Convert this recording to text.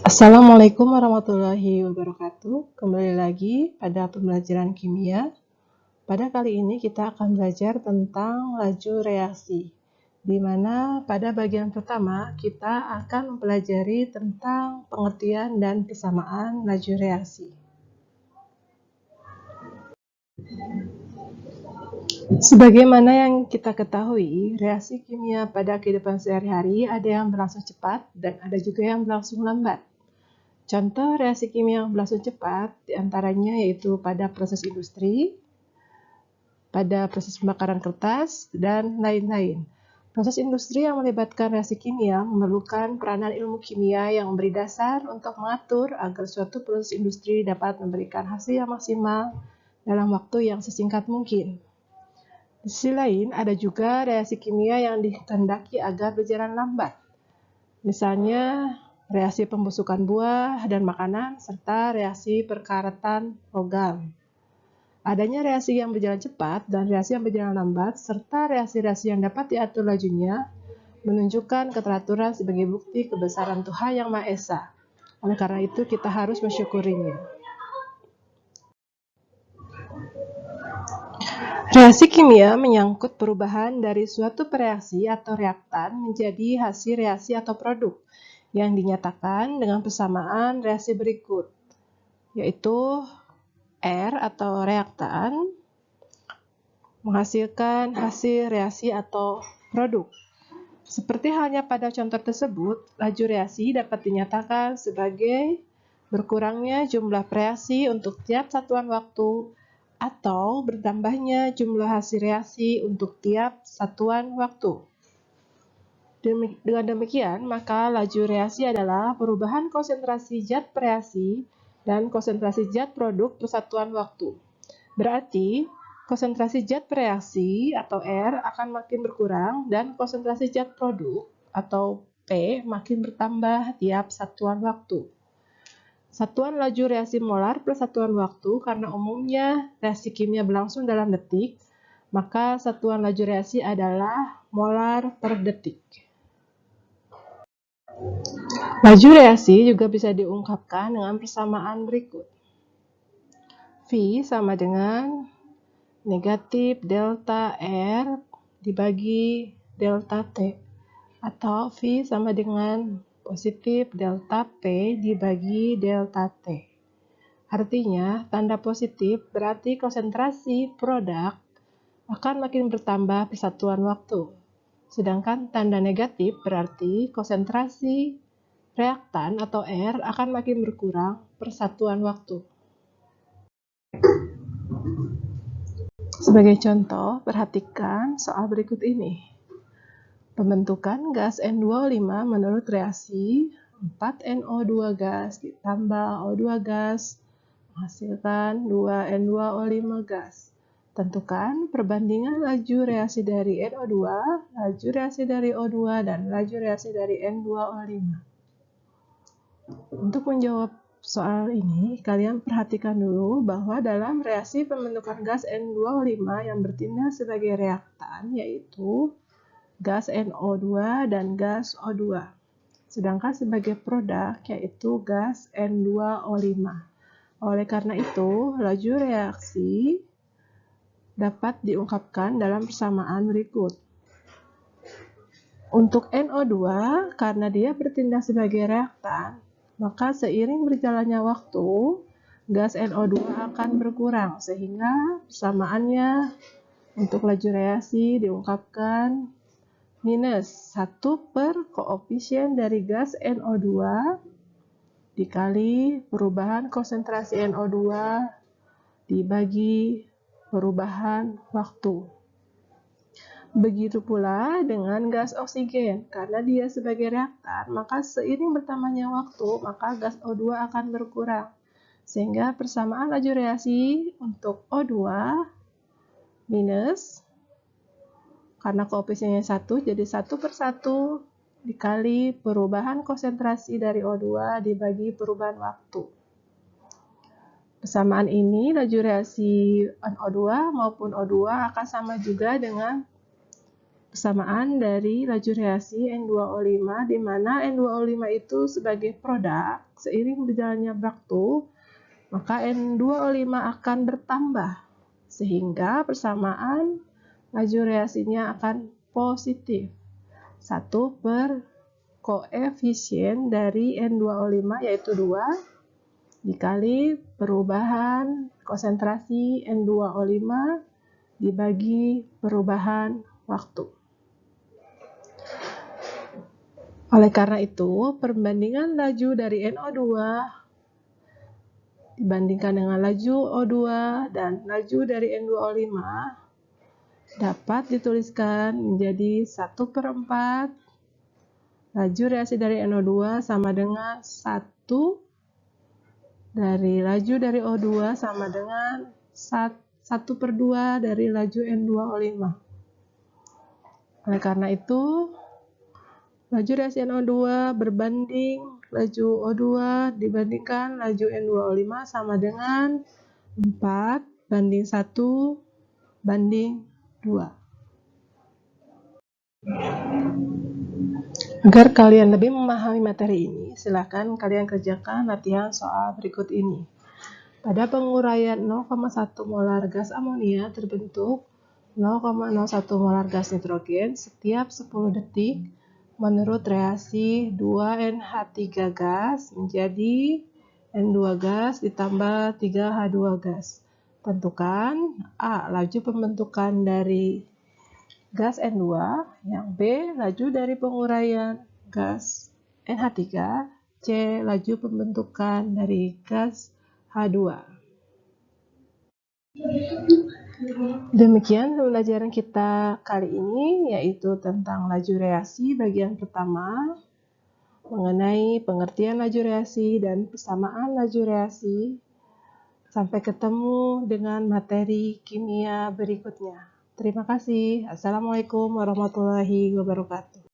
Assalamualaikum warahmatullahi wabarakatuh. Kembali lagi pada pembelajaran kimia. Pada kali ini kita akan belajar tentang laju reaksi, di mana pada bagian pertama kita akan mempelajari tentang pengertian dan persamaan laju reaksi. Sebagaimana yang kita ketahui, reaksi kimia pada kehidupan sehari-hari ada yang berlangsung cepat dan ada juga yang berlangsung lambat. Contoh reaksi kimia yang berlangsung cepat diantaranya yaitu pada proses industri, pada proses pembakaran kertas, dan lain-lain. Proses industri yang melibatkan reaksi kimia memerlukan peranan ilmu kimia yang memberi dasar untuk mengatur agar suatu proses industri dapat memberikan hasil yang maksimal dalam waktu yang sesingkat mungkin. Di sisi lain, ada juga reaksi kimia yang dikehendaki agar berjalan lambat. Misalnya, reaksi pembusukan buah dan makanan, serta reaksi perkaratan logam. Adanya reaksi yang berjalan cepat dan reaksi yang berjalan lambat, serta reaksi-reaksi yang dapat diatur lajunya, menunjukkan keteraturan sebagai bukti kebesaran Tuhan Yang Maha Esa. Oleh karena itu, kita harus mensyukurinya. Reaksi kimia menyangkut perubahan dari suatu reaksi atau reaktan menjadi hasil reaksi atau produk yang dinyatakan dengan persamaan reaksi berikut, yaitu R atau reaktan menghasilkan hasil reaksi atau produk. Seperti halnya pada contoh tersebut, laju reaksi dapat dinyatakan sebagai berkurangnya jumlah reaksi untuk tiap satuan waktu atau bertambahnya jumlah hasil reaksi untuk tiap satuan waktu. Dengan demikian, maka laju reaksi adalah perubahan konsentrasi zat reaksi dan konsentrasi zat produk per satuan waktu. Berarti, konsentrasi zat reaksi atau R akan makin berkurang dan konsentrasi zat produk atau P makin bertambah tiap satuan waktu. Satuan laju reaksi molar per satuan waktu karena umumnya reaksi kimia berlangsung dalam detik, maka satuan laju reaksi adalah molar per detik. Laju reaksi juga bisa diungkapkan dengan persamaan berikut. V sama dengan negatif delta R dibagi delta T, atau V sama dengan positif delta P dibagi delta T. Artinya, tanda positif berarti konsentrasi produk akan makin bertambah per satuan waktu. Sedangkan tanda negatif berarti konsentrasi reaktan atau R akan makin berkurang per satuan waktu. Sebagai contoh, perhatikan soal berikut ini. Pembentukan gas N25 menurut reaksi 4NO2 gas ditambah O2 gas menghasilkan 2N2O5 gas. Tentukan perbandingan laju reaksi dari NO2, laju reaksi dari O2, dan laju reaksi dari N2O5. Untuk menjawab soal ini, kalian perhatikan dulu bahwa dalam reaksi pembentukan gas N2O5 yang bertindak sebagai reaktan, yaitu gas NO2 dan gas O2. Sedangkan sebagai produk yaitu gas N2O5. Oleh karena itu, laju reaksi dapat diungkapkan dalam persamaan berikut. Untuk NO2, karena dia bertindak sebagai reaktan, maka seiring berjalannya waktu, gas NO2 akan berkurang, sehingga persamaannya untuk laju reaksi diungkapkan minus 1 per koefisien dari gas NO2 dikali perubahan konsentrasi NO2 dibagi perubahan waktu. Begitu pula dengan gas oksigen, karena dia sebagai reaktan, maka seiring bertambahnya waktu, maka gas O2 akan berkurang. Sehingga persamaan laju reaksi untuk O2 minus, karena koefisiennya 1, jadi 1 per 1 dikali perubahan konsentrasi dari O2 dibagi perubahan waktu. Persamaan ini, laju reaksi NO2 maupun O2 akan sama juga dengan persamaan dari laju reaksi N2O5, di mana N2O5 itu sebagai produk seiring berjalannya waktu, maka N2O5 akan bertambah, sehingga persamaan laju reaksinya akan positif. 1 per koefisien dari N2O5 yaitu 2 dikali perubahan konsentrasi N2O5 dibagi perubahan waktu. Oleh karena itu, perbandingan laju dari NO2 dibandingkan dengan laju O2 dan laju dari N2O5 dapat dituliskan menjadi 1/4 laju reaksi dari NO2 sama dengan 1 dari laju dari O2 sama dengan 1/2 dari laju N2O5. Oleh karena itu, laju reaksi NO2 berbanding laju O2 dibandingkan laju N2O5 sama dengan 4:1:2. Agar kalian lebih memahami materi ini, silakan kalian kerjakan latihan soal berikut ini. Pada penguraian 0,1 molar gas amonia terbentuk 0,01 molar gas nitrogen setiap 10 detik menurut reaksi 2NH3 gas menjadi N2 gas ditambah 3H2 gas. Tentukan A. Laju pembentukan dari gas N2, yang B. Laju dari penguraian gas NH3, C. Laju pembentukan dari gas H2. Demikian pembelajaran kita kali ini, yaitu tentang laju reaksi bagian pertama, mengenai pengertian laju reaksi dan persamaan laju reaksi. Sampai ketemu dengan materi kimia berikutnya. Terima kasih. Assalamualaikum warahmatullahi wabarakatuh.